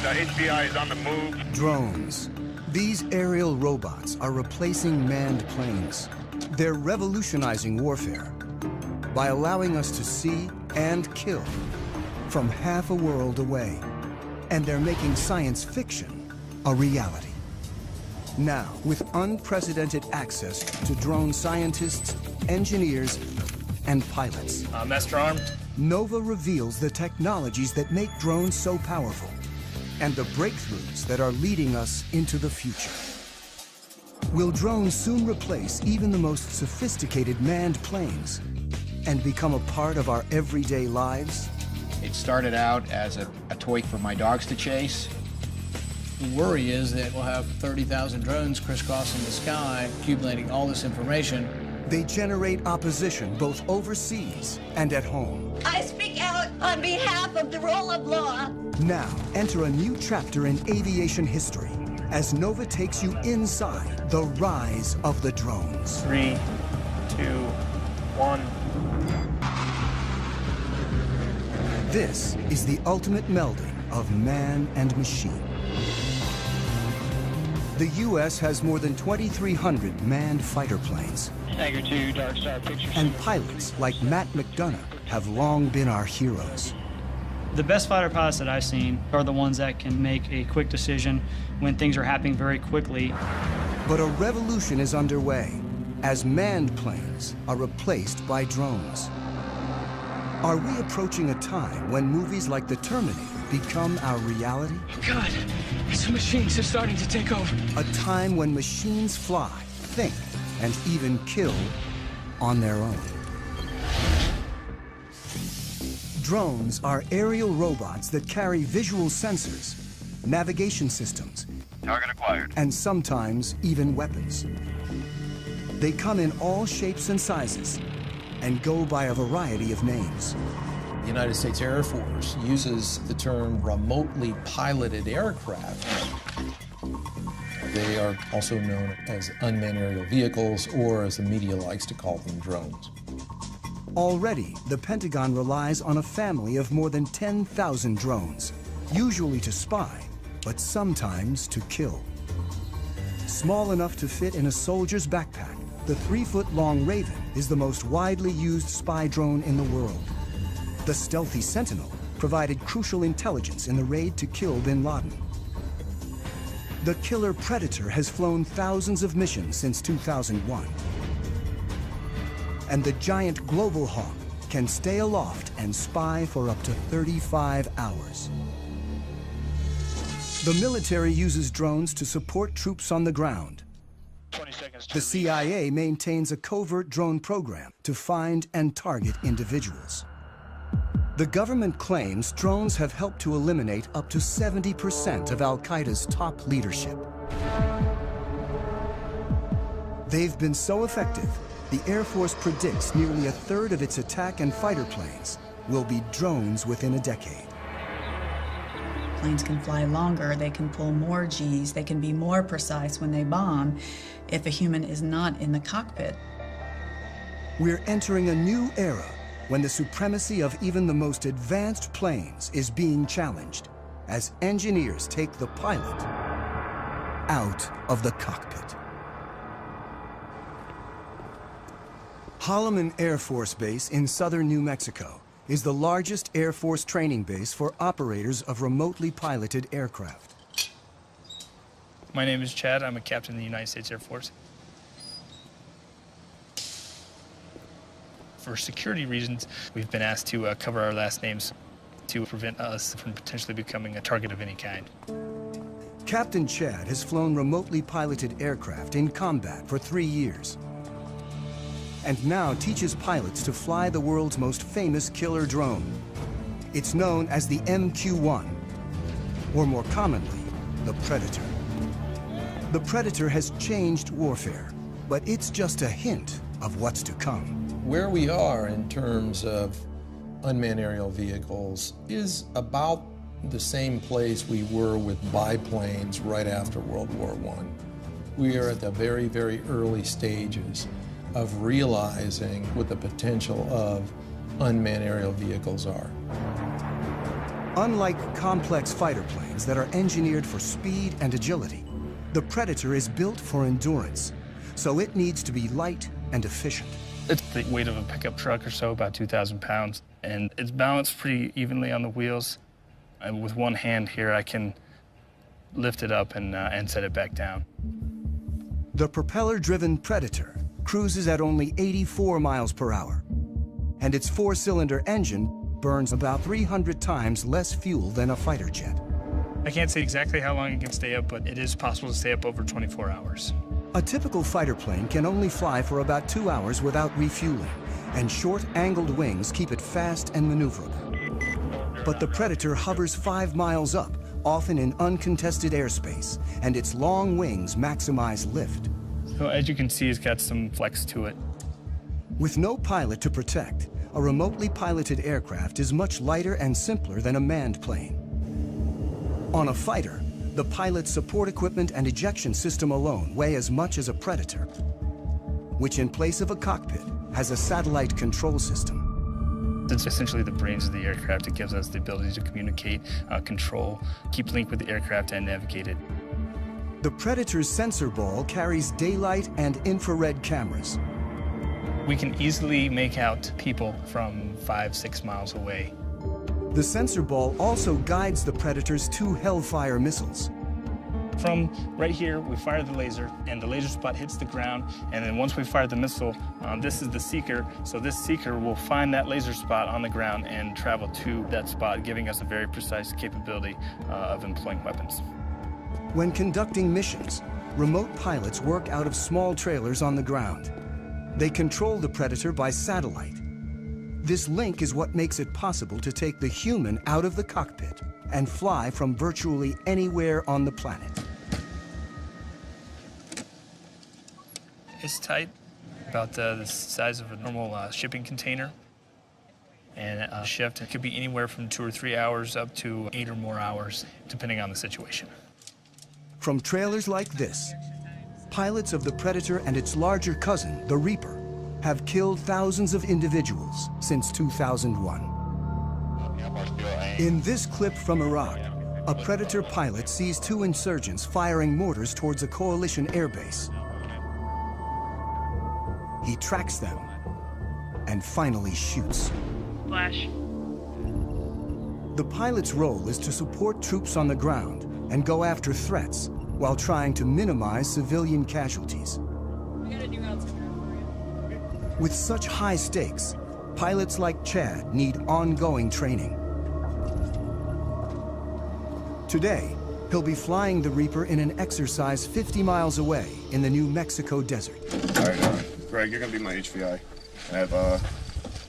HPI is on the move. Drones. These aerial robots are replacing manned planes. They're revolutionizing warfare by allowing us to see and kill from half a world away. And they're making science fiction a reality. Now, with unprecedented access to drone scientists, engineers, and pilots. Master armed. Nova reveals the technologies that make drones so powerful and the breakthroughs that are leading us into the future. Will drones soon replace even the most sophisticated manned planes and become a part of our everyday lives? It started out as a toy for my dogs to chase. The worry is that we'll have 30,000 drones crisscrossing the sky, accumulating all this information. They generate opposition both overseas and at home. I speak out on behalf of the rule of law. Now, enter a new chapter in aviation history as Nova takes you inside the rise of the drones. 3, 2, 1. This is the ultimate melding of man and machine. The U.S. has more than 2,300 manned fighter planes. Tiger 2, Dark Star Pictures. And pilots like Matt McDonough have long been our heroes. The best fighter pilots that I've seen are the ones that can make a quick decision when things are happening very quickly. But a revolution is underway as manned planes are replaced by drones. Are we approaching a time when movies like The Terminator become our reality? God, these machines are starting to take over. A time when machines fly, think, and even kill on their own. Drones are aerial robots that carry visual sensors, navigation systems, Target acquired. and sometimes even weapons. They come in all shapes and sizes and go by a variety of names. The United States Air Force uses the term remotely piloted aircraft. They are also known as unmanned aerial vehicles, or as the media likes to call them, drones. Already, the Pentagon relies on a family of more than 10,000 drones, usually to spy, but sometimes to kill. Small enough to fit in a soldier's backpack, the 3-foot-long Raven is the most widely used spy drone in the world. The stealthy Sentinel provided crucial intelligence in the raid to kill bin Laden. The killer Predator has flown thousands of missions since 2001. And the giant Global Hawk can stay aloft and spy for up to 35 hours. The military uses drones to support troops on the ground. 20 seconds. The CIA maintains a covert drone program to find and target individuals. The government claims drones have helped to eliminate up to 70% of Al-Qaeda's top leadership. They've been so effective, the Air Force predicts nearly a third of its attack and fighter planes will be drones within a decade. Planes can fly longer, they can pull more Gs, they can be more precise when they bomb if a human is not in the cockpit. We're entering a new era when the supremacy of even the most advanced planes is being challenged as engineers take the pilot out of the cockpit. Holloman Air Force Base in southern New Mexico is the largest Air Force training base for operators of remotely piloted aircraft. My name is Chad. I'm a captain in the United States Air Force. For security reasons, we've been asked to cover our last names to prevent us from potentially becoming a target of any kind. Captain Chad has flown remotely piloted aircraft in combat for 3 years, and now teaches pilots to fly the world's most famous killer drone. It's known as the MQ-1, or more commonly, the Predator. The Predator has changed warfare, but it's just a hint of what's to come. Where we are in terms of unmanned aerial vehicles is about the same place we were with biplanes right after World War I. We are at the very, very early stages of realizing what the potential of unmanned aerial vehicles are. Unlike complex fighter planes that are engineered for speed and agility, the Predator is built for endurance, so it needs to be light and efficient. It's the weight of a pickup truck or so, about 2,000 pounds, and it's balanced pretty evenly on the wheels. And with one hand here, I can lift it up and set it back down. The propeller-driven Predator cruises at only 84 miles per hour, and its four-cylinder engine burns about 300 times less fuel than a fighter jet. I can't say exactly how long it can stay up, but it is possible to stay up over 24 hours. A typical fighter plane can only fly for about 2 hours without refueling, and short, angled wings keep it fast and maneuverable. But the Predator hovers 5 miles up, often in uncontested airspace, and its long wings maximize lift. So as you can see, it's got some flex to it. With no pilot to protect, a remotely piloted aircraft is much lighter and simpler than a manned plane. On a fighter, the pilot's support equipment and ejection system alone weigh as much as a Predator, which in place of a cockpit has a satellite control system. It's essentially the brains of the aircraft. It gives us the ability to communicate, control, keep link with the aircraft, and navigate it. The Predator's sensor ball carries daylight and infrared cameras. We can easily make out people from 5-6 miles away. The sensor ball also guides the Predator's 2 Hellfire missiles. From right here, we fire the laser, and the laser spot hits the ground, and then once we fire the missile, this is the seeker, so this seeker will find that laser spot on the ground and travel to that spot, giving us a very precise capability of employing weapons. When conducting missions, remote pilots work out of small trailers on the ground. They control the Predator by satellite. This link is what makes it possible to take the human out of the cockpit and fly from virtually anywhere on the planet. It's tight, about the size of a normal shipping container. And a shift, it could be anywhere from 2 or 3 hours up to 8 or more hours, depending on the situation. From trailers like this, pilots of the Predator and its larger cousin, the Reaper, have killed thousands of individuals since 2001. In this clip from Iraq, a Predator pilot sees 2 insurgents firing mortars towards a coalition airbase. He tracks them and finally shoots. Flash. The pilot's role is to support troops on the ground and go after threats while trying to minimize civilian casualties. With such high stakes, pilots like Chad need ongoing training. Today, he'll be flying the Reaper in an exercise 50 miles away in the New Mexico desert. All right, Greg, you're gonna be my HVI. I have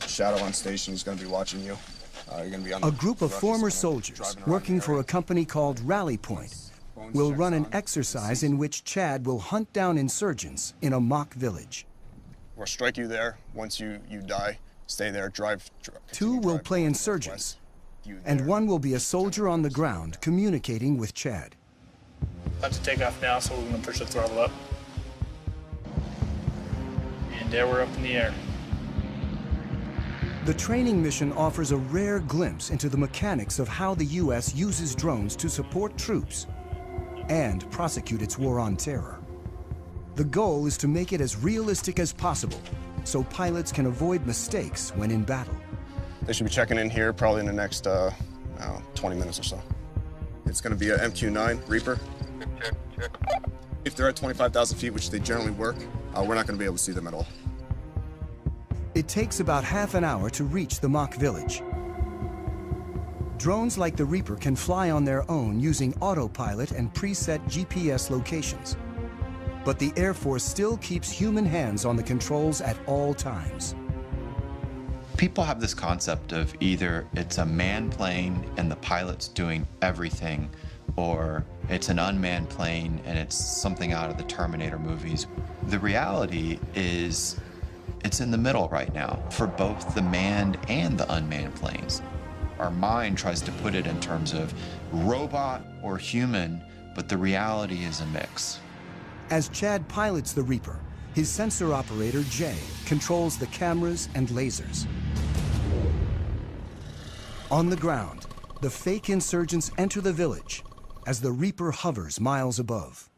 Shadow on station. He's gonna be watching you. You're gonna be on a group of former soldiers working for a company called Rally Point will run an exercise in which Chad will hunt down insurgents in a mock village. We'll strike you there. Once you die, stay there, drive 2 will play insurgents, and 1 will be a soldier on the ground communicating with Chad. About to take off now, so we're going to push the throttle up. And there we're up in the air. The training mission offers a rare glimpse into the mechanics of how the U.S. uses drones to support troops and prosecute its war on terror. The goal is to make it as realistic as possible so pilots can avoid mistakes when in battle. They should be checking in here probably in the next 20 minutes or so. It's going to be a MQ-9 Reaper. If they're at 25,000 feet, which they generally work, we're not going to be able to see them at all. It takes about half an hour to reach the mock village. Drones like the Reaper can fly on their own using autopilot and preset GPS locations. But the Air Force still keeps human hands on the controls at all times. People have this concept of either it's a manned plane and the pilot's doing everything, or it's an unmanned plane and it's something out of the Terminator movies. The reality is it's in the middle right now for both the manned and the unmanned planes. Our mind tries to put it in terms of robot or human, but the reality is a mix. As Chad pilots the Reaper, his sensor operator, Jay, controls the cameras and lasers. On the ground, The fake insurgents enter the village as the Reaper hovers miles above.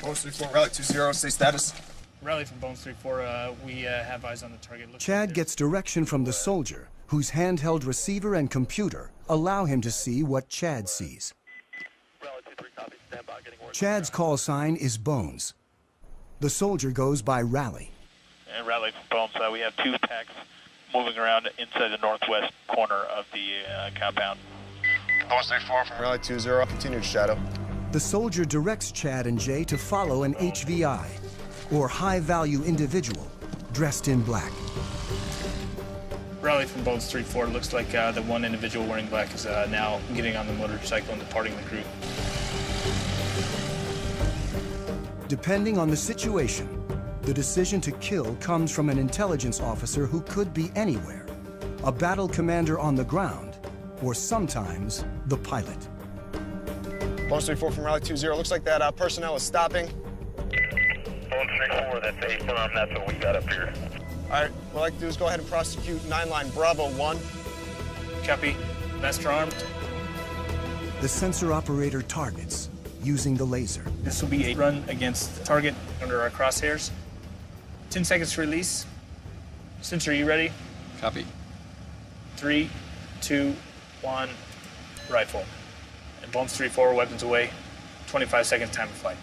Bones 3-4, Rally 2-0, stay status. Rally from Bones 3-4, we have eyes on the target. Chad gets direction from the soldier, whose handheld receiver and computer allow him to see what Chad sees. Chad's call sign is Bones. The soldier goes by Rally. And Rally from Bones, we have 2 packs moving around inside the northwest corner of the compound. Bones 3-4 from Rally 2-0, continued shadow. The soldier directs Chad and Jay to follow an HVI, or high-value individual, dressed in black. Rally from Bones 3-4, looks like the one individual wearing black is now getting on the motorcycle and departing the group. Depending on the situation, the decision to kill comes from an intelligence officer who could be anywhere, a battle commander on the ground, or sometimes the pilot. Bones 3-4 from Rally 2-0, looks like that personnel is stopping. Bones 3-4, that's A-firm, that's what we got up here. All right, what I'd like to do is go ahead and prosecute 9-line Bravo 1. Copy. Master armed. The sensor operator targets using the laser. This will be a run against the target under our crosshairs. 10 seconds to release. Sensor, you ready? Copy. 3, 2, 1, rifle. And Bones 3-4, weapons away. 25 seconds time of flight.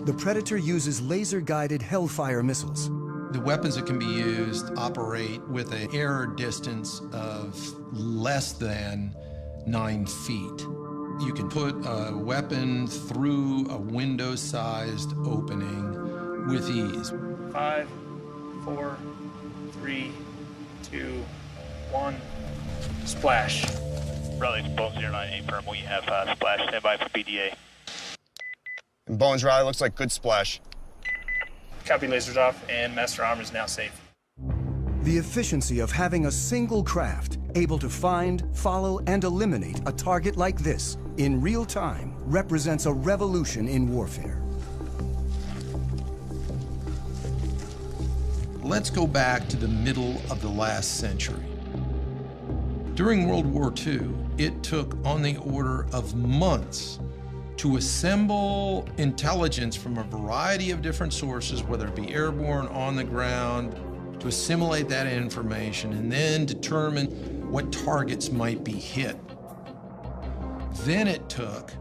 The Predator uses laser-guided Hellfire missiles. The weapons that can be used operate with an air distance of less than 9 feet. You can put a weapon through a window-sized opening with ease. 5, 4, 3, 2, 1, splash. Rally Bones 09, A-firm, we have splash, standby for BDA. And Bones Rally looks like good splash. Copy, lasers off, and Master Arm is now safe. The efficiency of having a single craft able to find, follow, and eliminate a target like this in real time represents a revolution in warfare. Let's go back to the middle of the last century. During World War II, it took on the order of months to assemble intelligence from a variety of different sources, whether it be airborne, on the ground, to assimilate that information and then determine what targets might be hit. Then it took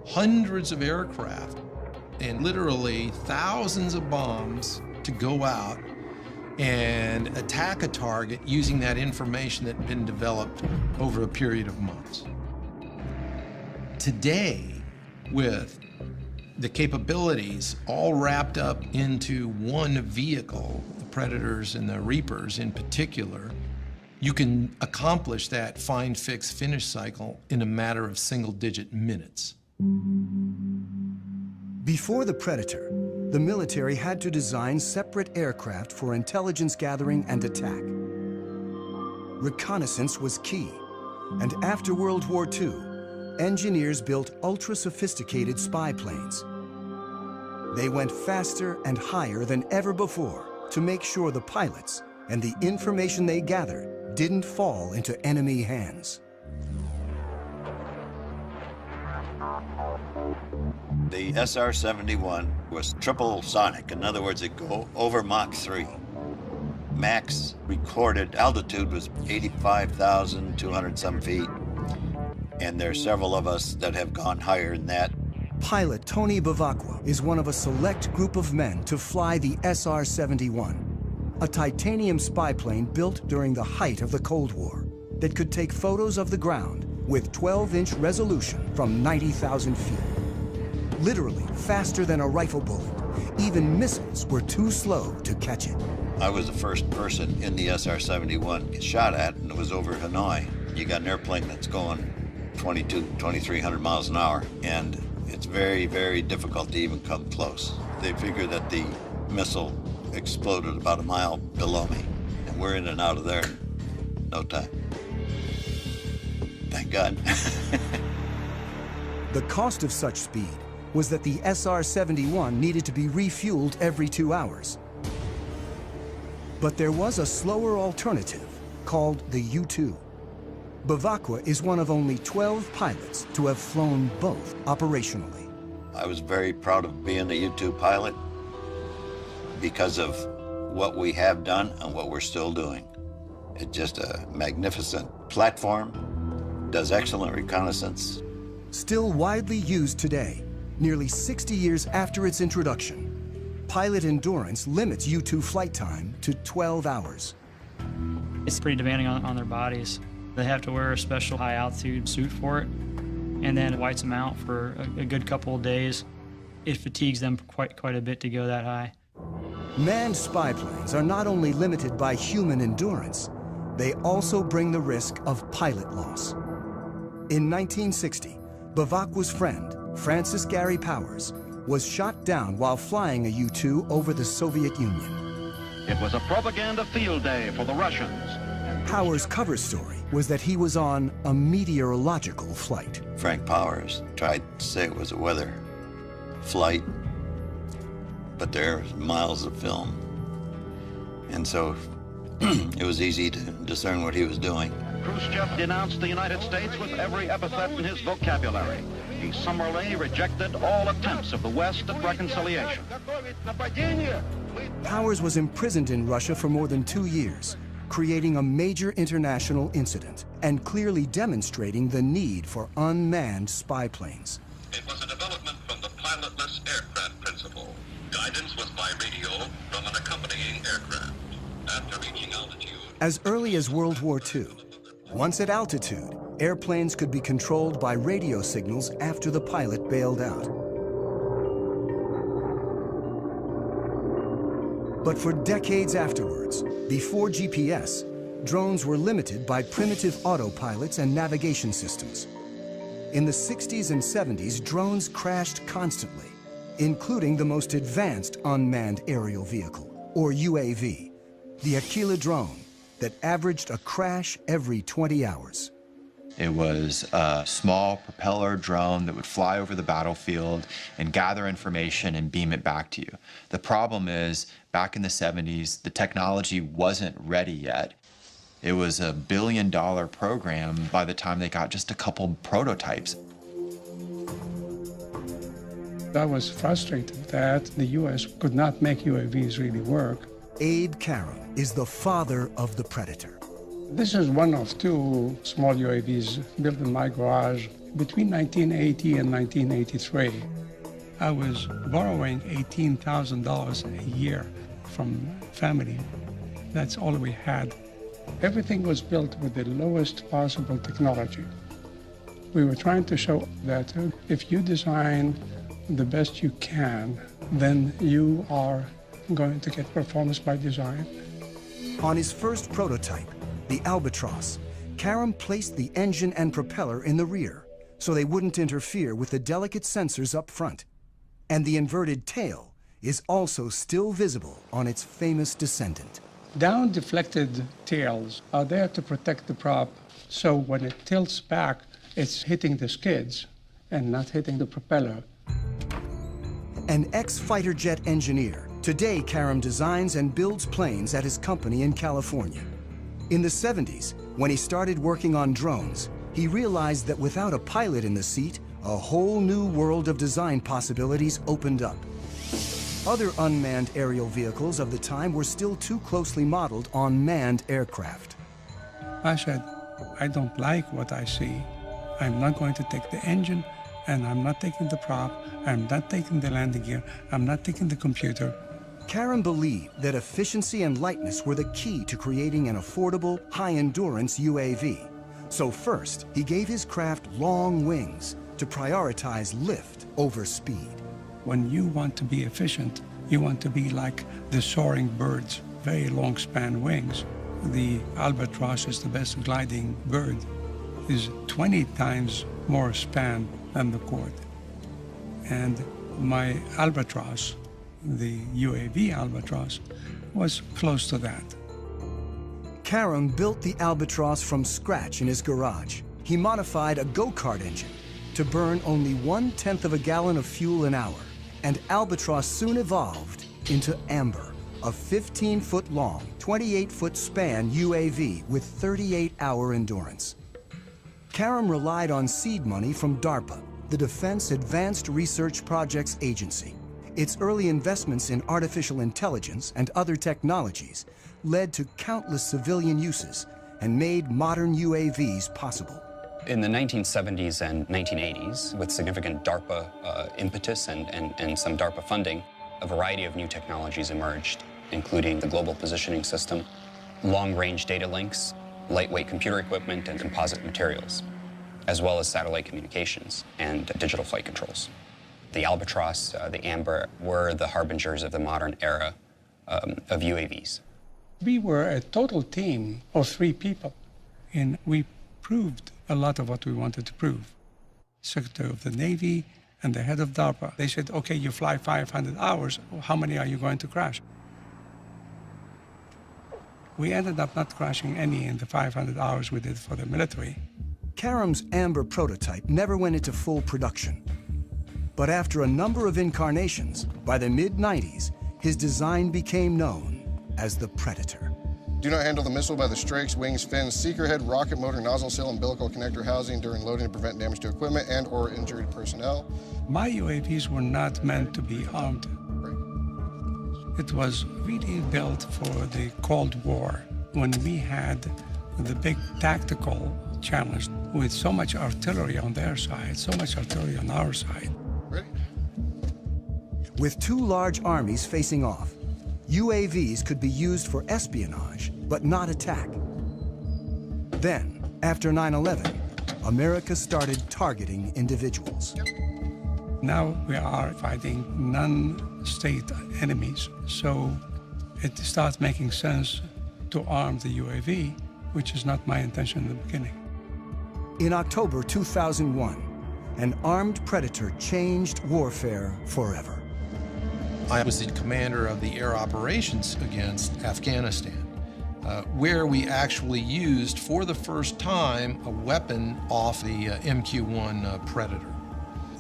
hundreds of aircraft and literally thousands of bombs to go out and attack a target using that information that had been developed over a period of months. Today, with the capabilities all wrapped up into one vehicle, the Predators and the Reapers in particular, you can accomplish that find, fix, finish cycle in a matter of single-digit minutes. Before the Predator, the military had to design separate aircraft for intelligence gathering and attack. Reconnaissance was key, and after World War II, engineers built ultra-sophisticated spy planes. They went faster and higher than ever before to make sure the pilots and the information they gathered didn't fall into enemy hands. The SR-71 was triple sonic. In other words, it go over Mach 3. Max recorded altitude was 85,200 some feet. And there are several of us that have gone higher than that. Pilot Tony Bavacqua is one of a select group of men to fly the SR-71, a titanium spy plane built during the height of the Cold War that could take photos of the ground with 12-inch resolution from 90,000 feet. Literally faster than a rifle bullet. Even missiles were too slow to catch it. I was the first person in the SR-71 get shot at, and it was over Hanoi. You got an airplane that's going 2,300 miles an hour, and it's very, very difficult to even come close. They figure that the missile exploded about a mile below me, and we're in and out of there in no time. Thank God. The cost of such speed was that the SR-71 needed to be refueled every 2 hours. But there was a slower alternative called the U-2. Bevacqua is one of only 12 pilots to have flown both operationally. I was very proud of being a U-2 pilot because of what we have done and what we're still doing. It's just a magnificent platform, does excellent reconnaissance. Still widely used today, nearly 60 years after its introduction, pilot endurance limits U-2 flight time to 12 hours. It's pretty demanding on their bodies. They have to wear a special high-altitude suit for it, and then it whites them out for a good couple of days. It fatigues them quite a bit to go that high. Manned spy planes are not only limited by human endurance, they also bring the risk of pilot loss. In 1960, Bevacqua's friend, Francis Gary Powers, was shot down while flying a U-2 over the Soviet Union. It was a propaganda field day for the Russians. Powers' cover story was that he was on a meteorological flight. Frank Powers tried to say it was a weather flight, but there's miles of film. And so it was easy to discern what he was doing. Khrushchev denounced the United States with every epithet in his vocabulary. He summarily rejected all attempts of the West at reconciliation. Powers was imprisoned in Russia for more than 2 years, creating a major international incident and clearly demonstrating the need for unmanned spy planes. It was a development from the pilotless aircraft principle. Guidance was by radio from an accompanying aircraft. After reaching altitude... As early as World War II, once at altitude, airplanes could be controlled by radio signals after the pilot bailed out. But for decades afterwards, before GPS, drones were limited by primitive autopilots and navigation systems. In the 60s and 70s, drones crashed constantly, including the most advanced unmanned aerial vehicle, or UAV, the Aquila drone, that averaged a crash every 20 hours. It was a small propeller drone that would fly over the battlefield and gather information and beam it back to you. The problem is, back in the 70s, the technology wasn't ready yet. It was a $1 billion program by the time they got just a couple prototypes. I was frustrated that the U.S. could not make UAVs really work. Abe Karam is the father of the Predator. This is one of 2 small UAVs built in my garage between 1980 and 1983. I was borrowing $18,000 a year from family. That's all we had. Everything was built with the lowest possible technology. We were trying to show that if you design the best you can, then you are going to get performance by design. On his first prototype, the Albatross, Karam placed the engine and propeller in the rear so they wouldn't interfere with the delicate sensors up front. And the inverted tail is also still visible on its famous descendant. Down-deflected tails are there to protect the prop, so when it tilts back, it's hitting the skids and not hitting the propeller. An ex-fighter jet engineer, today Karam designs and builds planes at his company in California. In the 70s, when he started working on drones, he realized that without a pilot in the seat, a whole new world of design possibilities opened up. Other unmanned aerial vehicles of the time were still too closely modeled on manned aircraft. I said, I don't like what I see. I'm not going to take the engine, and I'm not taking the prop, I'm not taking the landing gear, I'm not taking the computer. Karam believed that efficiency and lightness were the key to creating an affordable, high-endurance UAV. So first, he gave his craft long wings to prioritize lift over speed. When you want to be efficient, you want to be like the soaring birds, very long span wings. The Albatross is the best gliding bird. Is 20 times more span than the Quad. And my Albatross, the UAV Albatross, was close to that. Karam built the Albatross from scratch in his garage. He modified a go-kart engine to burn only 1/10 of a gallon of fuel an hour, and Albatross soon evolved into Amber, a 15-foot-long, 28-foot span UAV with 38-hour endurance. Karam relied on seed money from DARPA, the Defense Advanced Research Projects Agency. Its early investments in artificial intelligence and other technologies led to countless civilian uses and made modern UAVs possible. In the 1970s and 1980s, with significant DARPA impetus and some DARPA funding, a variety of new technologies emerged, including the Global Positioning System, long-range data links, lightweight computer equipment, and composite materials, as well as satellite communications and digital flight controls. The Albatross, the Amber, were the harbingers of the modern era of UAVs. We were a total team of 3 people, and we proved a lot of what we wanted to prove. Secretary of the Navy and the head of DARPA, they said, okay, you fly 500 hours, how many are you going to crash? We ended up not crashing any in the 500 hours we did for the military. Karam's Amber prototype never went into full production. But after a number of incarnations, by the mid-90s, his design became known as the Predator. Do not handle the missile by the strakes, wings, fins, seeker head, rocket motor, nozzle seal, umbilical connector housing during loading to prevent damage to equipment and or injury to personnel. My UAVs were not meant to be armed. It was really built for the Cold War, when we had the big tactical challenge with so much artillery on their side, so much artillery on our side. Ready? With 2 large armies facing off, UAVs could be used for espionage, but not attack. Then, after 9/11, America started targeting individuals. Now we are fighting non-state enemies, so it starts making sense to arm the UAV, which is not my intention in the beginning. In October 2001, an armed Predator changed warfare forever. I was the commander of the air operations against Afghanistan, where we actually used, for the first time, a weapon off the MQ-1 Predator.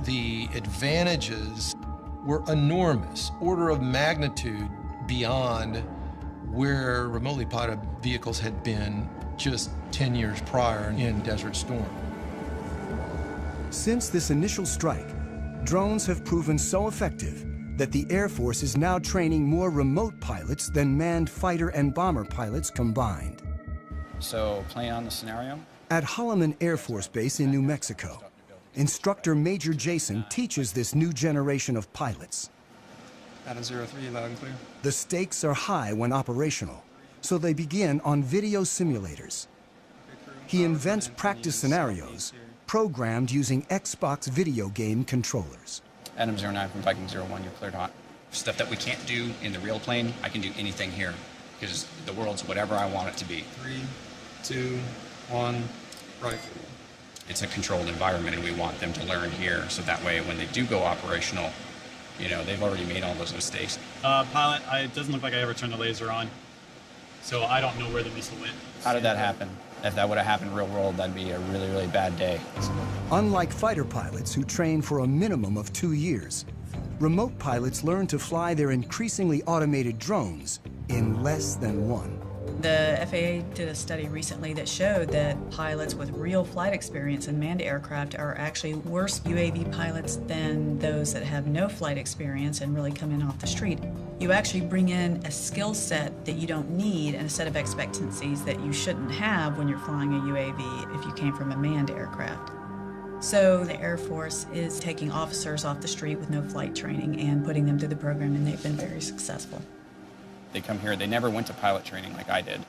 The advantages were enormous, order of magnitude beyond where remotely piloted vehicles had been just 10 years prior in Desert Storm. Since this initial strike, drones have proven so effective that the Air Force is now training more remote pilots than manned fighter and bomber pilots combined. So, playing on the scenario? At Holloman Air Force Base in New Mexico, instructor Major Jason teaches this new generation of pilots. Adam 03, loud and clear. The stakes are high when operational, so they begin on video simulators. He invents practice scenarios programmed using Xbox video game controllers. Adam 09 from Viking 01, you're cleared hot. Stuff that we can't do in the real plane, I can do anything here, because the world's whatever I want it to be. 3, 2, 1, rifle. It's a controlled environment, and we want them to learn here, so that way when they do go operational, you know, they've already made all those mistakes. Pilot, it doesn't look like I ever turned the laser on, so I don't know where the missile went. How did that happen? If that would have happened in real world, that'd be a really, really bad day. Unlike fighter pilots who train for a minimum of 2 years, remote pilots learn to fly their increasingly automated drones in less than 1. The FAA did a study recently that showed that pilots with real flight experience in manned aircraft are actually worse UAV pilots than those that have no flight experience and really come in off the street. You actually bring in a skill set that you don't need and a set of expectancies that you shouldn't have when you're flying a UAV if you came from a manned aircraft. So the Air Force is taking officers off the street with no flight training and putting them through the program, and they've been very successful. They come here, they never went to pilot training like I did.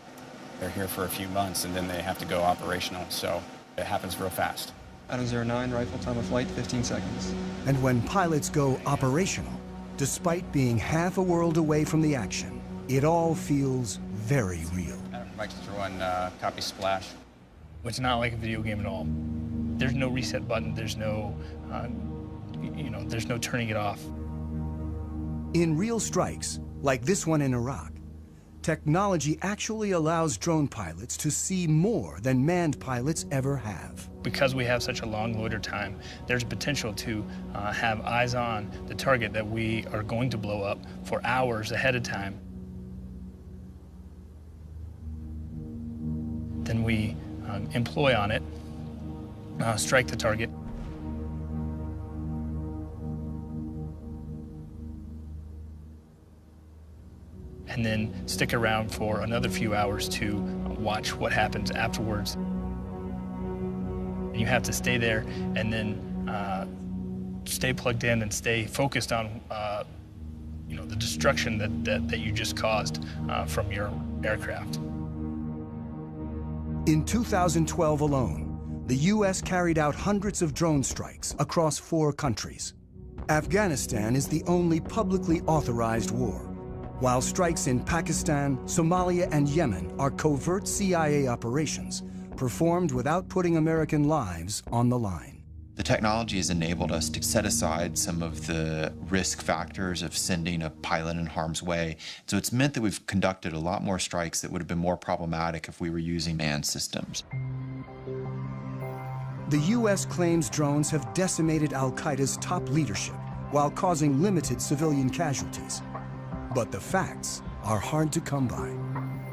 They're here for a few months and then they have to go operational, so it happens real fast. Adam 09, rifle time of flight, 15 seconds. And when pilots go operational, despite being half a world away from the action, it all feels very real. Adam from Viking 01, copy splash. It's not like a video game at all. There's no reset button, there's no, there's no turning it off. In real strikes, like this one in Iraq, technology actually allows drone pilots to see more than manned pilots ever have. Because we have such a long loiter time, there's potential to have eyes on the target that we are going to blow up for hours ahead of time. we employ on it, strike the target. And then stick around for another few hours to watch what happens afterwards. You have to stay there and then stay plugged in and stay focused on the destruction that you just caused from your aircraft. In 2012 alone, the U.S. carried out hundreds of drone strikes across 4 countries. Afghanistan is the only publicly authorized war, while strikes in Pakistan, Somalia, and Yemen are covert CIA operations performed without putting American lives on the line. The technology has enabled us to set aside some of the risk factors of sending a pilot in harm's way. So it's meant that we've conducted a lot more strikes that would have been more problematic if we were using manned systems. The U.S. claims drones have decimated al-Qaeda's top leadership while causing limited civilian casualties. But the facts are hard to come by.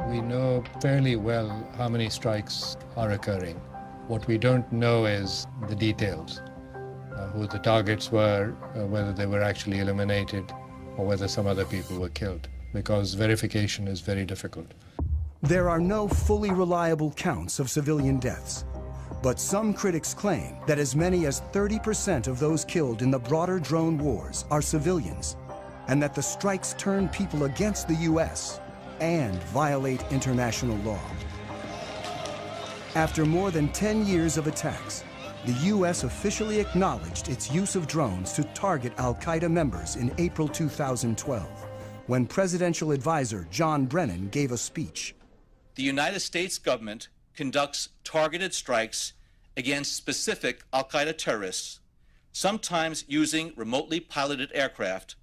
We know fairly well how many strikes are occurring. What we don't know is the details, who the targets were, whether they were actually eliminated, or whether some other people were killed, because verification is very difficult. There are no fully reliable counts of civilian deaths, but some critics claim that as many as 30% of those killed in the broader drone wars are civilians, and that the strikes turn people against the U.S. and violate international law. After more than 10 years of attacks, the U.S. officially acknowledged its use of drones to target al-Qaeda members in April 2012, when presidential advisor John Brennan gave a speech. The United States government conducts targeted strikes against specific al-Qaeda terrorists, sometimes using remotely piloted aircraft,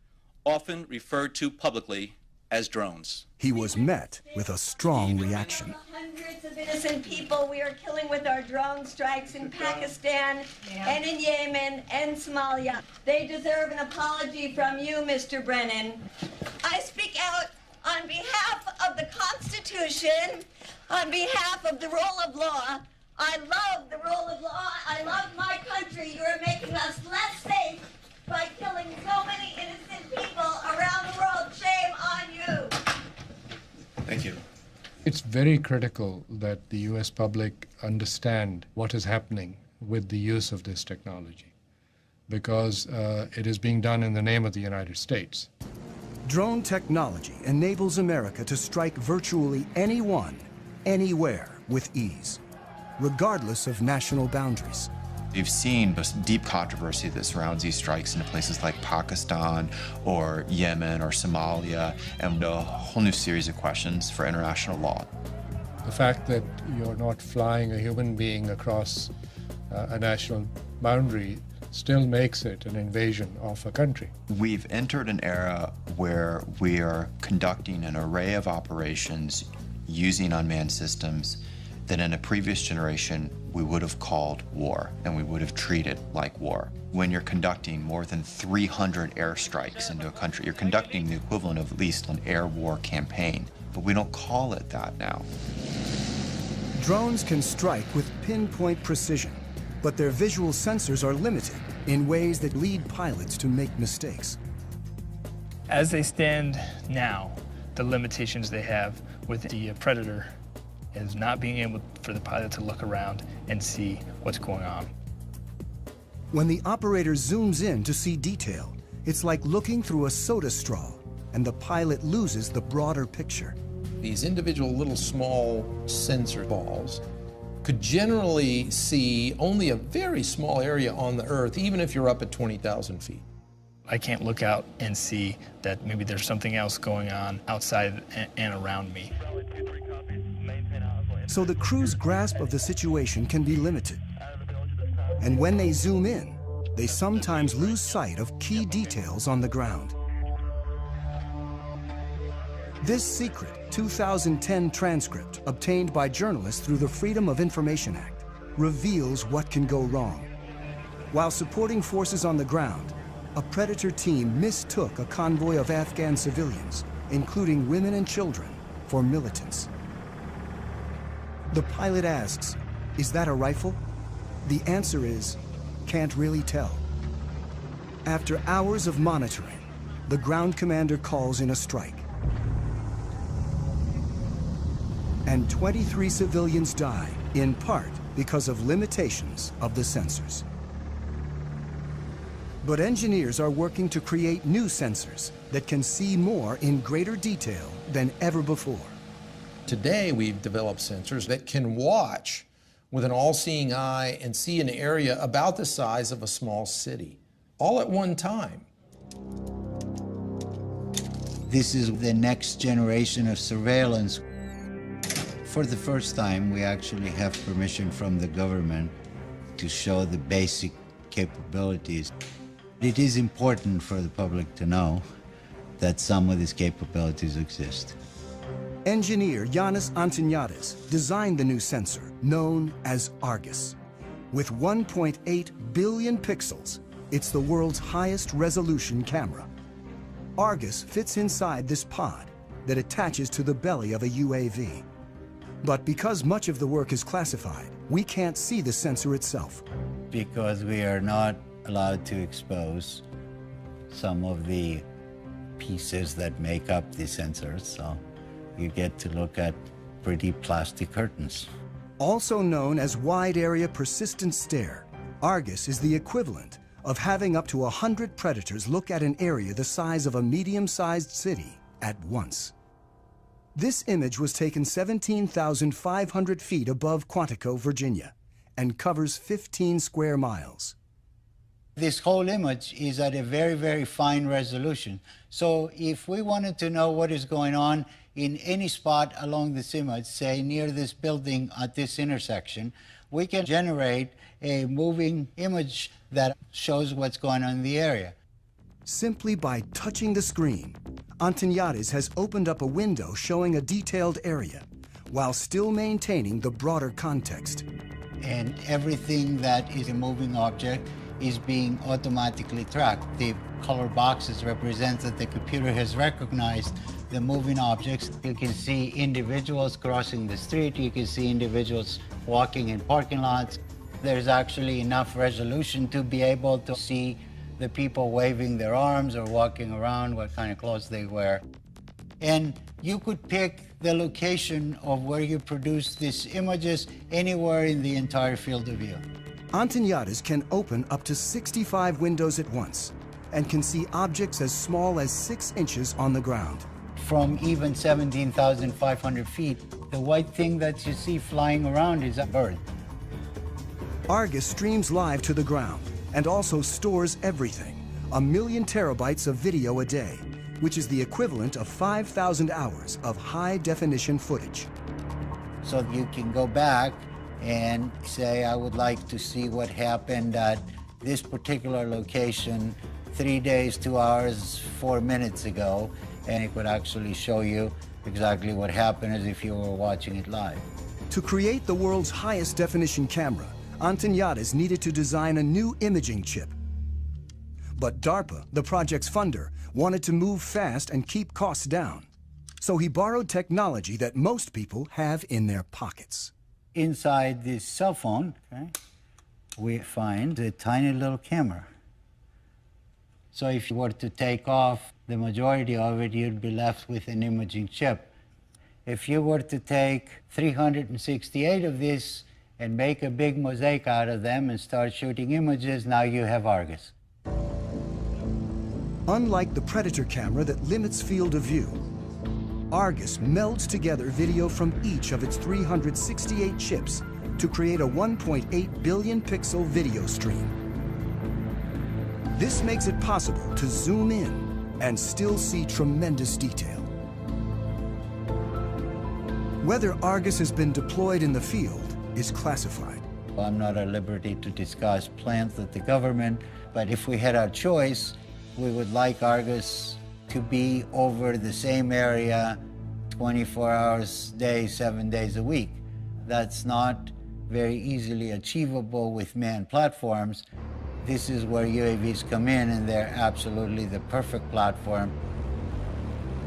often referred to publicly as drones. He was met with a strong reaction. Hundreds of innocent people we are killing with our drone strikes in Pakistan and in Yemen and Somalia. They deserve an apology from you, Mr. Brennan. I speak out on behalf of the Constitution, on behalf of the rule of law. I love the rule of law. I love my country. You are making us less safe by killing so many innocent people around the world. Shame on you. Thank you. It's very critical that the U.S. public understand what is happening with the use of this technology, because it is being done in the name of the United States. Drone technology enables America to strike virtually anyone, anywhere with ease, regardless of national boundaries. We've seen this deep controversy that surrounds these strikes in places like Pakistan or Yemen or Somalia, and a whole new series of questions for international law. The fact that you're not flying a human being across a national boundary still makes it an invasion of a country. We've entered an era where we are conducting an array of operations using unmanned systems that in a previous generation we would have called war, and we would have treated like war. When you're conducting more than 300 airstrikes into a country, you're conducting the equivalent of at least an air war campaign, but we don't call it that now. Drones can strike with pinpoint precision, but their visual sensors are limited in ways that lead pilots to make mistakes. As they stand now, the limitations they have with the Predator is not being able for the pilot to look around and see what's going on. When the operator zooms in to see detail, it's like looking through a soda straw, and the pilot loses the broader picture. These individual little small sensor balls could generally see only a very small area on the Earth, even if you're up at 20,000 feet. I can't look out and see that maybe there's something else going on outside and around me. So the crew's grasp of the situation can be limited. And when they zoom in, they sometimes lose sight of key details on the ground. This secret 2010 transcript, obtained by journalists through the Freedom of Information Act, reveals what can go wrong. While supporting forces on the ground, a Predator team mistook a convoy of Afghan civilians, including women and children, for militants. The pilot asks, "Is that a rifle?" The answer is, "Can't really tell." After hours of monitoring, the ground commander calls in a strike. And 23 civilians die, in part because of limitations of the sensors. But engineers are working to create new sensors that can see more in greater detail than ever before. Today, we've developed sensors that can watch with an all-seeing eye and see an area about the size of a small city, all at one time. This is the next generation of surveillance. For the first time, we actually have permission from the government to show the basic capabilities. It is important for the public to know that some of these capabilities exist. Engineer Yanis Antoniadis designed the new sensor, known as Argus. With 1.8 billion pixels, it's the world's highest resolution camera. Argus fits inside this pod that attaches to the belly of a UAV. But because much of the work is classified, we can't see the sensor itself. Because we are not allowed to expose some of the pieces that make up the sensors, so you get to look at pretty plastic curtains. Also known as Wide Area Persistent Stare, Argus is the equivalent of having up to 100 predators look at an area the size of a medium-sized city at once. This image was taken 17,500 feet above Quantico, Virginia, and covers 15 square miles. This whole image is at a very, very fine resolution. So if we wanted to know what is going on in any spot along this image, say near this building at this intersection, we can generate a moving image that shows what's going on in the area. Simply by touching the screen, Antoniadis has opened up a window showing a detailed area, while still maintaining the broader context. And everything that is a moving object is being automatically tracked. The color boxes represent that the computer has recognized the moving objects. You can see individuals crossing the street. You can see individuals walking in parking lots. There's actually enough resolution to be able to see the people waving their arms or walking around, what kind of clothes they wear. And you could pick the location of where you produce these images anywhere in the entire field of view. Antoniadis can open up to 65 windows at once and can see objects as small as 6 inches on the ground. From even 17,500 feet, the white thing that you see flying around is a bird. Argus streams live to the ground and also stores everything, 1 million terabytes of video a day, which is the equivalent of 5,000 hours of high-definition footage. So you can go back and say, I would like to see what happened at this particular location 3 days, 2 hours, 4 minutes ago, and it would actually show you exactly what happened as if you were watching it live. To create the world's highest definition camera, Antoniadis needed to design a new imaging chip. But DARPA, the project's funder, wanted to move fast and keep costs down. So he borrowed technology that most people have in their pockets. Inside this cell phone, we find a tiny little camera. So if you were to take off the majority of it, you'd be left with an imaging chip. If you were to take 368 of these and make a big mosaic out of them and start shooting images, now you have Argus. Unlike the Predator camera that limits field of view, Argus melds together video from each of its 368 chips to create a 1.8 billion pixel video stream. This makes it possible to zoom in and still see tremendous detail. Whether Argus has been deployed in the field is classified. I'm not at liberty to discuss plans with the government, but if we had our choice, we would like Argus to be over the same area 24 hours a day, 7 days a week. That's not very easily achievable with manned platforms. This is where UAVs come in, and they're absolutely the perfect platform.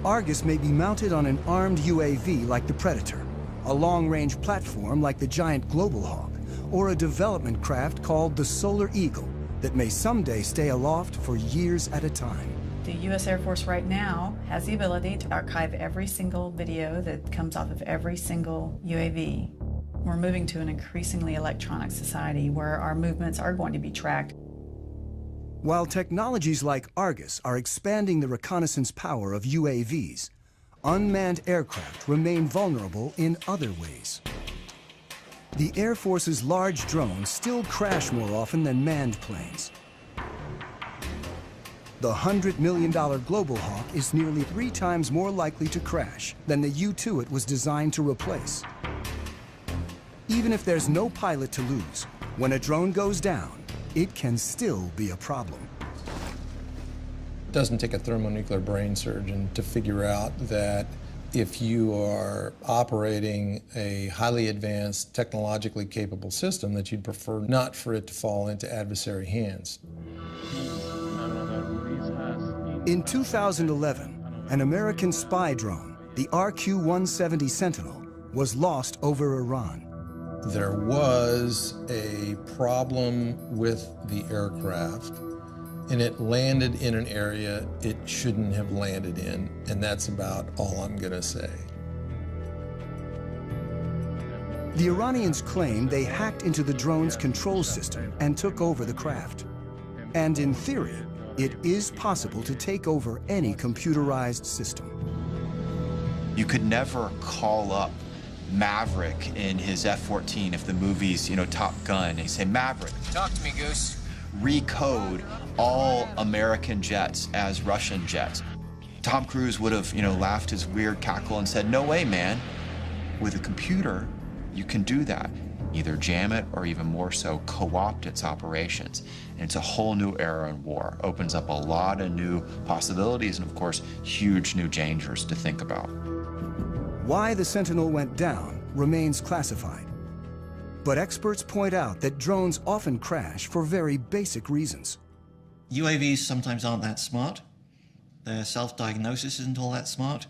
Argus may be mounted on an armed UAV like the Predator, a long-range platform like the giant Global Hawk, or a development craft called the Solar Eagle that may someday stay aloft for years at a time. The U.S. Air Force right now has the ability to archive every single video that comes off of every single UAV. We're moving to an increasingly electronic society where our movements are going to be tracked. While technologies like Argus are expanding the reconnaissance power of UAVs, unmanned aircraft remain vulnerable in other ways. The Air Force's large drones still crash more often than manned planes. The $100 million Global Hawk is nearly 3 times more likely to crash than the U-2 it was designed to replace. Even if there's no pilot to lose, when a drone goes down, it can still be a problem. It doesn't take a thermonuclear brain surgeon to figure out that if you are operating a highly advanced, technologically capable system, that you'd prefer not for it to fall into adversary hands. In 2011, an American spy drone, the RQ-170 Sentinel, was lost over Iran. There was a problem with the aircraft, and it landed in an area it shouldn't have landed in, and that's about all I'm going to say. The Iranians claim they hacked into the drone's control system and took over the craft. And in theory, it is possible to take over any computerized system. You could never call up Maverick in his F-14 if the movie's, Top Gun, and you say, Maverick, talk to me, Goose. Recode all American jets as Russian jets. Tom Cruise would have, laughed his weird cackle and said, no way, man. With a computer, you can do that. Either jam it or even more so, co-opt its operations. And it's a whole new era in war. Opens up a lot of new possibilities and, of course, huge new dangers to think about. Why the Sentinel went down remains classified. But experts point out that drones often crash for very basic reasons. UAVs sometimes aren't that smart. Their self-diagnosis isn't all that smart.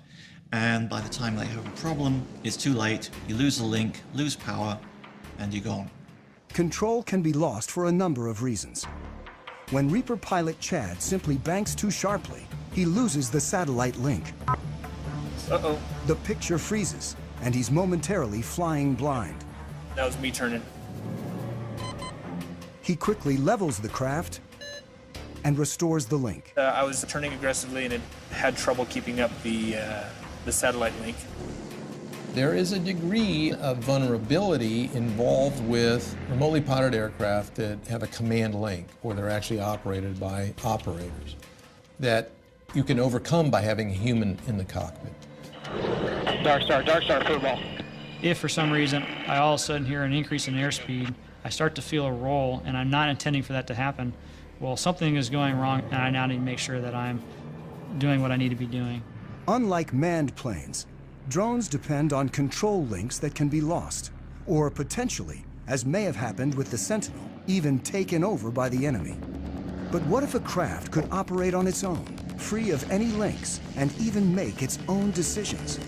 And by the time they have a problem, it's too late. You lose the link, lose power, and you're gone. Control can be lost for a number of reasons. When Reaper pilot Chad simply banks too sharply, he loses the satellite link. Uh-oh. The picture freezes, and he's momentarily flying blind. That was me turning. He quickly levels the craft and restores the link. I was turning aggressively, and it had trouble keeping up the satellite link. There is a degree of vulnerability involved with remotely piloted aircraft that have a command link, or they're actually operated by operators, that you can overcome by having a human in the cockpit. Dark Star, football. If for some reason I all of a sudden hear an increase in airspeed, I start to feel a roll, and I'm not intending for that to happen, well, something is going wrong, and I now need to make sure that I'm doing what I need to be doing. Unlike manned planes, drones depend on control links that can be lost, or potentially, as may have happened with the Sentinel, even taken over by the enemy. But what if a craft could operate on its own, free of any links, and even make its own decisions?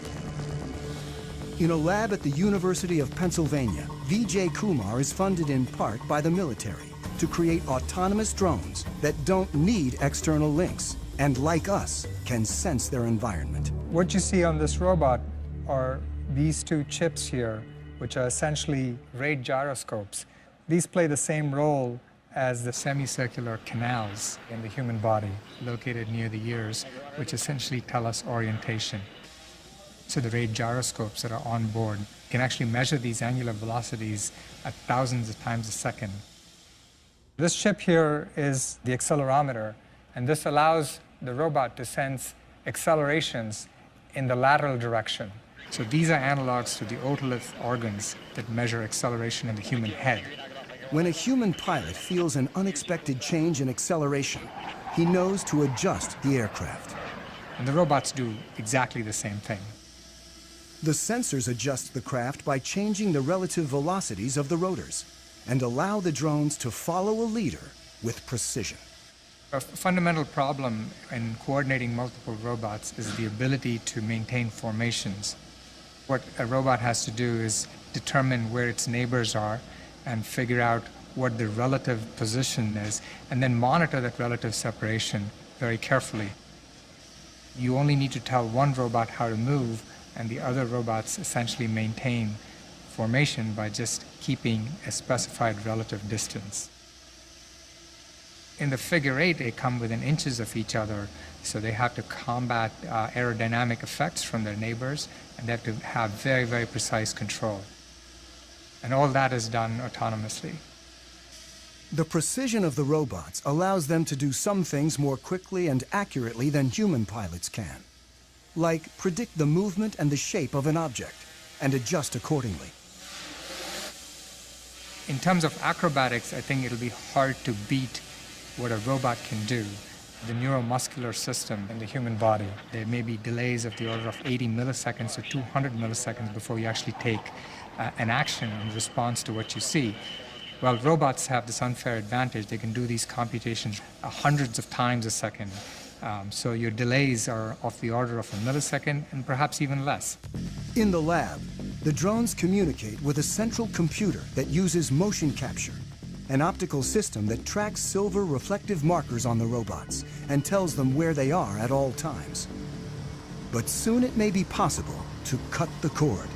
In a lab at the University of Pennsylvania, Vijay Kumar is funded in part by the military to create autonomous drones that don't need external links, and like us, can sense their environment. What you see on this robot are these two chips here, which are essentially rate gyroscopes. These play the same role as the semicircular canals in the human body located near the ears, which essentially tell us orientation. So the rate gyroscopes that are on board can actually measure these angular velocities at thousands of times a second. This chip here is the accelerometer, and this allows the robot to sense accelerations in the lateral direction. So these are analogs to the otolith organs that measure acceleration in the human head. When a human pilot feels an unexpected change in acceleration, he knows to adjust the aircraft. And the robots do exactly the same thing. The sensors adjust the craft by changing the relative velocities of the rotors and allow the drones to follow a leader with precision. A fundamental problem in coordinating multiple robots is the ability to maintain formations. What a robot has to do is determine where its neighbors are and figure out what the relative position is, and then monitor that relative separation very carefully. You only need to tell one robot how to move, and the other robots essentially maintain formation by just keeping a specified relative distance. In the figure eight, they come within inches of each other, so they have to combat aerodynamic effects from their neighbors, and they have to have very, very precise control. And all that is done autonomously. The precision of the robots allows them to do some things more quickly and accurately than human pilots can, like predict the movement and the shape of an object and adjust accordingly. In terms of acrobatics, I think it'll be hard to beat what a robot can do. The neuromuscular system in the human body, there may be delays of the order of 80 milliseconds to 200 milliseconds before you actually take an action in response to what you see. Well, robots have this unfair advantage. They can do these computations hundreds of times a second. So your delays are of the order of a millisecond and perhaps even less. In the lab, the drones communicate with a central computer that uses motion capture, an optical system that tracks silver reflective markers on the robots and tells them where they are at all times. But soon it may be possible to cut the cord.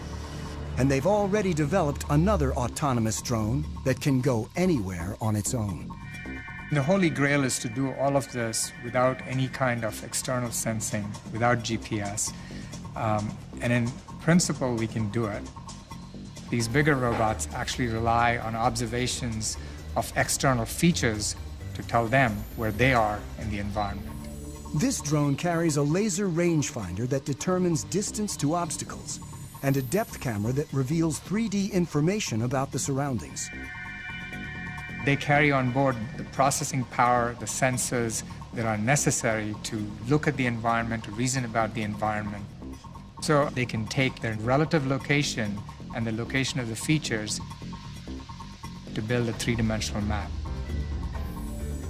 And they've already developed another autonomous drone that can go anywhere on its own. The holy grail is to do all of this without any kind of external sensing, without GPS. And in principle, we can do it. These bigger robots actually rely on observations of external features to tell them where they are in the environment. This drone carries a laser rangefinder that determines distance to obstacles, and a depth camera that reveals 3D information about the surroundings. They carry on board the processing power, the sensors that are necessary to look at the environment, to reason about the environment. So they can take their relative location and the location of the features to build a three-dimensional map.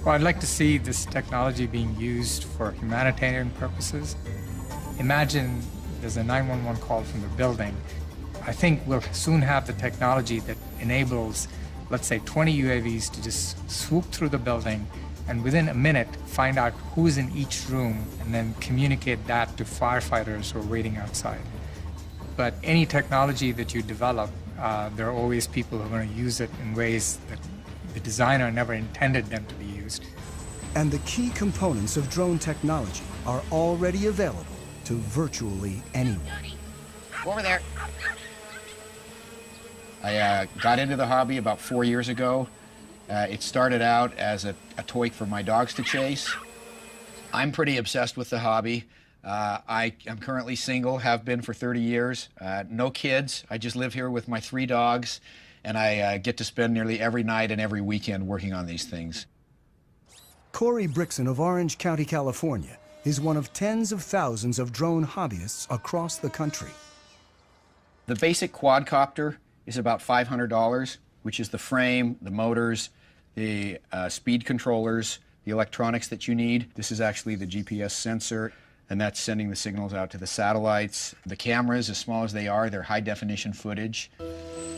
Well, I'd like to see this technology being used for humanitarian purposes. Imagine there's a 911 call from the building. I think we'll soon have the technology that enables, let's say, 20 UAVs to just swoop through the building and within a minute find out who's in each room and then communicate that to firefighters who are waiting outside. But any technology that you develop, there are always people who are going to use it in ways that the designer never intended them to be used. And the key components of drone technology are already available to virtually anyone. Over there. I got into the hobby about 4 years ago. It started out as a toy for my dogs to chase. I'm pretty obsessed with the hobby. I'm currently single, have been for 30 years. No kids. I just live here with my 3 dogs, and I get to spend nearly every night and every weekend working on these things. Corey Brixon of Orange County, California, is one of tens of thousands of drone hobbyists across the country. The basic quadcopter is about $500, which is the frame, the motors, the speed controllers, the electronics that you need. This is actually the GPS sensor, and that's sending the signals out to the satellites. The cameras, as small as they are, they're high-definition footage.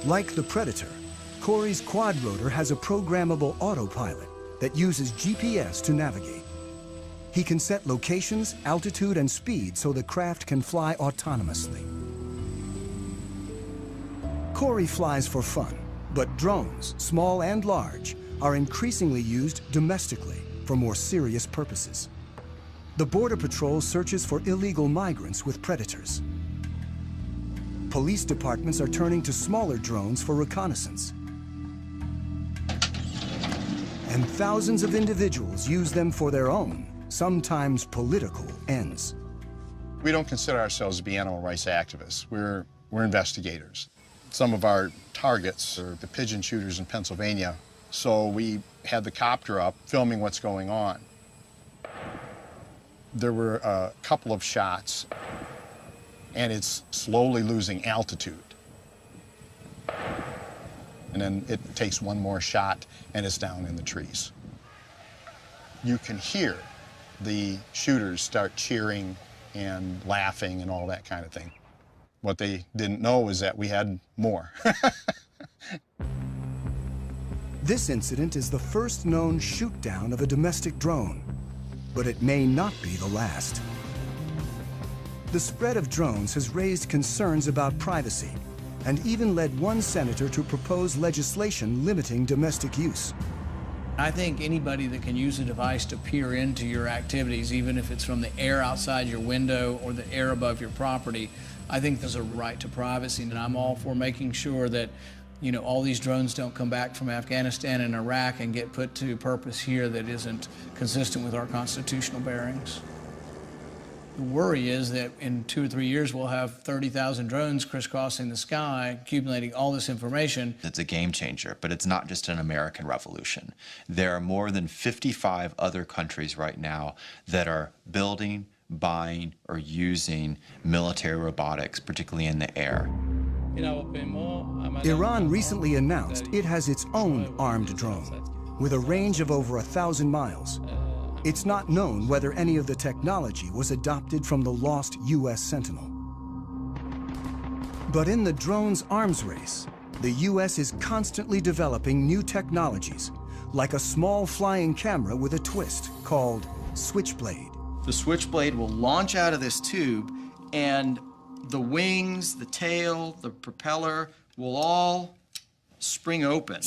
Like the Predator, Corey's quadrotor has a programmable autopilot that uses GPS to navigate. He can set locations, altitude, and speed so the craft can fly autonomously. Corey flies for fun, but drones, small and large, are increasingly used domestically for more serious purposes. The Border Patrol searches for illegal migrants with Predators. Police departments are turning to smaller drones for reconnaissance. And thousands of individuals use them for their own, sometimes political, ends. We don't consider ourselves to be animal rights activists. We're investigators. Some of our targets are the pigeon shooters in Pennsylvania, so we had the copter up filming what's going on. There were a couple of shots, and it's slowly losing altitude. And then it takes one more shot, and it's down in the trees. You can hear the shooters start cheering and laughing and all that kind of thing. What they didn't know is that we had more. This incident is the first known shoot-down of a domestic drone, but it may not be the last. The spread of drones has raised concerns about privacy and even led one senator to propose legislation limiting domestic use. I think anybody that can use a device to peer into your activities, even if it's from the air outside your window or the air above your property, I think there's a right to privacy, and I'm all for making sure that, you know, all these drones don't come back from Afghanistan and Iraq and get put to purpose here that isn't consistent with our constitutional bearings. The worry is that in 2 or 3 years we'll have 30,000 drones crisscrossing the sky, accumulating all this information. It's a game changer, but it's not just an American revolution. There are more than 55 other countries right now that are building, buying, or using military robotics, particularly in the air. Iran recently announced it has its own armed drone with a range of over 1,000 miles. It's not known whether any of the technology was adopted from the lost U.S. Sentinel. But in the drone's arms race, the U.S. is constantly developing new technologies, like a small flying camera with a twist called Switchblade. The Switchblade will launch out of this tube, and the wings, the tail, the propeller will all spring open.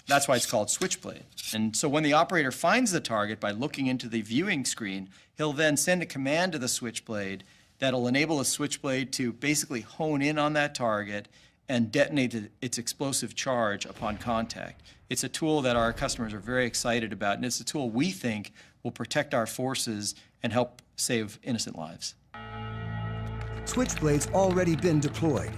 That's why it's called Switchblade. And so when the operator finds the target by looking into the viewing screen, he'll then send a command to the Switchblade that'll enable the Switchblade to basically hone in on that target and detonate its explosive charge upon contact. It's a tool that our customers are very excited about, and it's a tool we think will protect our forces and help save innocent lives. Switchblade's already been deployed,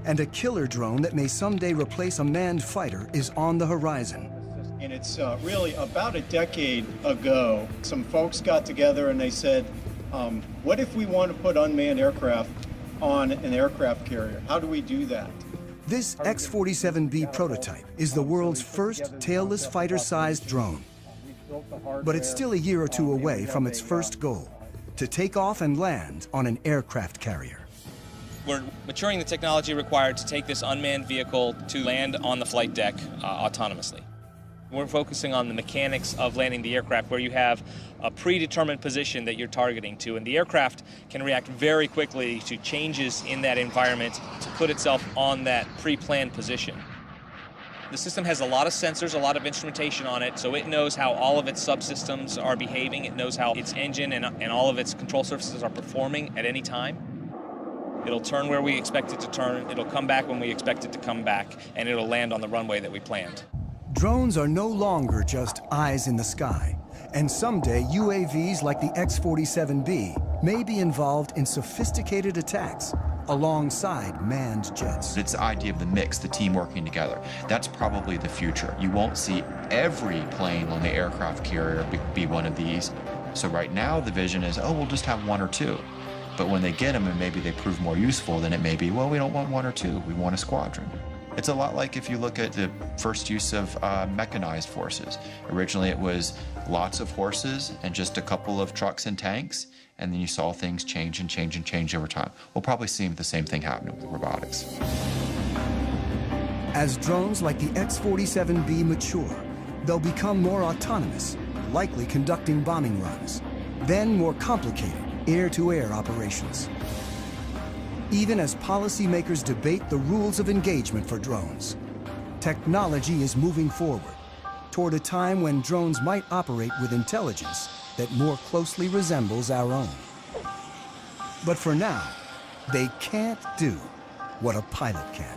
and a killer drone that may someday replace a manned fighter is on the horizon. And it's really about a decade ago, some folks got together and they said, what if we want to put unmanned aircraft on an aircraft carrier? How do we do that? This X-47B prototype is the world's first tailless fighter-sized drone. But it's still a year or two away from its first goal, to take off and land on an aircraft carrier. We're maturing the technology required to take this unmanned vehicle to land on the flight deck autonomously. We're focusing on the mechanics of landing the aircraft, where you have a predetermined position that you're targeting to, and the aircraft can react very quickly to changes in that environment to put itself on that pre-planned position. The system has a lot of sensors, a lot of instrumentation on it, so it knows how all of its subsystems are behaving. It knows how its engine and all of its control surfaces are performing at any time. It'll turn where we expect it to turn, it'll come back when we expect it to come back, and it'll land on the runway that we planned. Drones are no longer just eyes in the sky, and someday UAVs like the X-47B may be involved in sophisticated attacks alongside manned jets. It's the idea of the mix, the team working together. That's probably the future. You won't see every plane on the aircraft carrier be one of these. So right now the vision is, oh, we'll just have 1 or 2. But when they get them and maybe they prove more useful, then it may be, well, we don't want 1 or 2, we want a squadron. It's a lot like if you look at the first use of mechanized forces. Originally it was lots of horses and just a couple of trucks and tanks, and then you saw things change and change and change over time. We'll probably see the same thing happening with robotics. As drones like the X-47B mature, they'll become more autonomous, likely conducting bombing runs, then more complicated air-to-air operations. Even as policymakers debate the rules of engagement for drones, technology is moving forward toward a time when drones might operate with intelligence that more closely resembles our own. But for now, they can't do what a pilot can.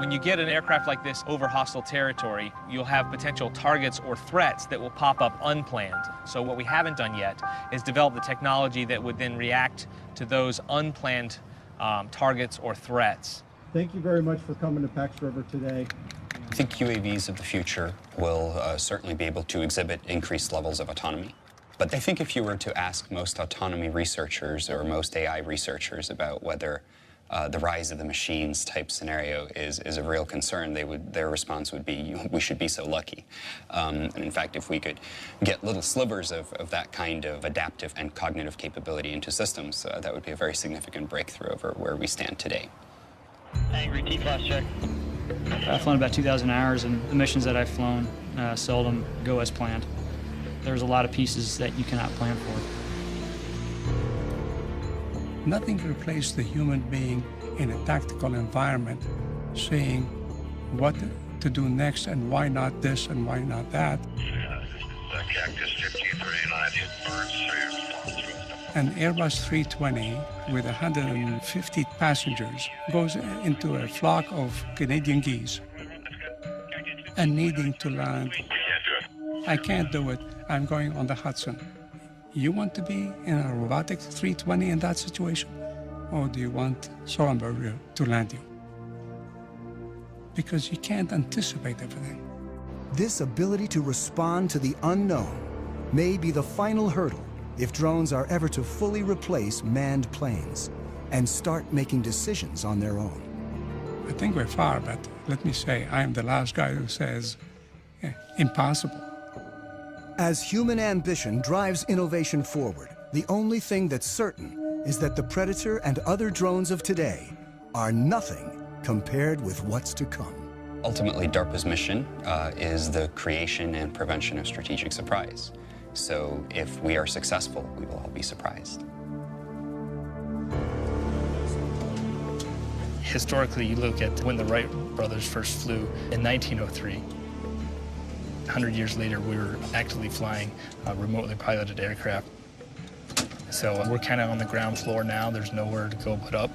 When you get an aircraft like this over hostile territory, you'll have potential targets or threats that will pop up unplanned. So what we haven't done yet is develop the technology that would then react to those unplanned targets or threats. Thank you very much for coming to Pax River today. I think UAVs of the future will certainly be able to exhibit increased levels of autonomy. But I think if you were to ask most autonomy researchers or most AI researchers about whether the rise of the machines type scenario is a real concern. Their response would be, we should be so lucky. And in fact, if we could get little slivers of that kind of adaptive and cognitive capability into systems, that would be a very significant breakthrough over where we stand today. Angry T-class check. I've flown about 2,000 hours, and the missions that I've flown seldom go as planned. There's a lot of pieces that you cannot plan for. Nothing replaces the human being in a tactical environment, saying what to do next and why not this and why not that. Cactus 1539, hit birds, An Airbus 320 with 150 passengers goes into a flock of Canadian geese and needing to land. I can't do it. I'm going on the Hudson. You want to be in a robotic 320 in that situation? Or do you want Sullenberger to land you? Because you can't anticipate everything. This ability to respond to the unknown may be the final hurdle if drones are ever to fully replace manned planes and start making decisions on their own. I think we're far, but let me say, I am the last guy who says, impossible. As human ambition drives innovation forward, the only thing that's certain is that the Predator and other drones of today are nothing compared with what's to come. Ultimately, DARPA's mission is the creation and prevention of strategic surprise. So if we are successful, we will all be surprised. Historically, you look at when the Wright brothers first flew in 1903. 100 years later, we were actively flying remotely piloted aircraft. So we're kind of on the ground floor now. There's nowhere to go but up.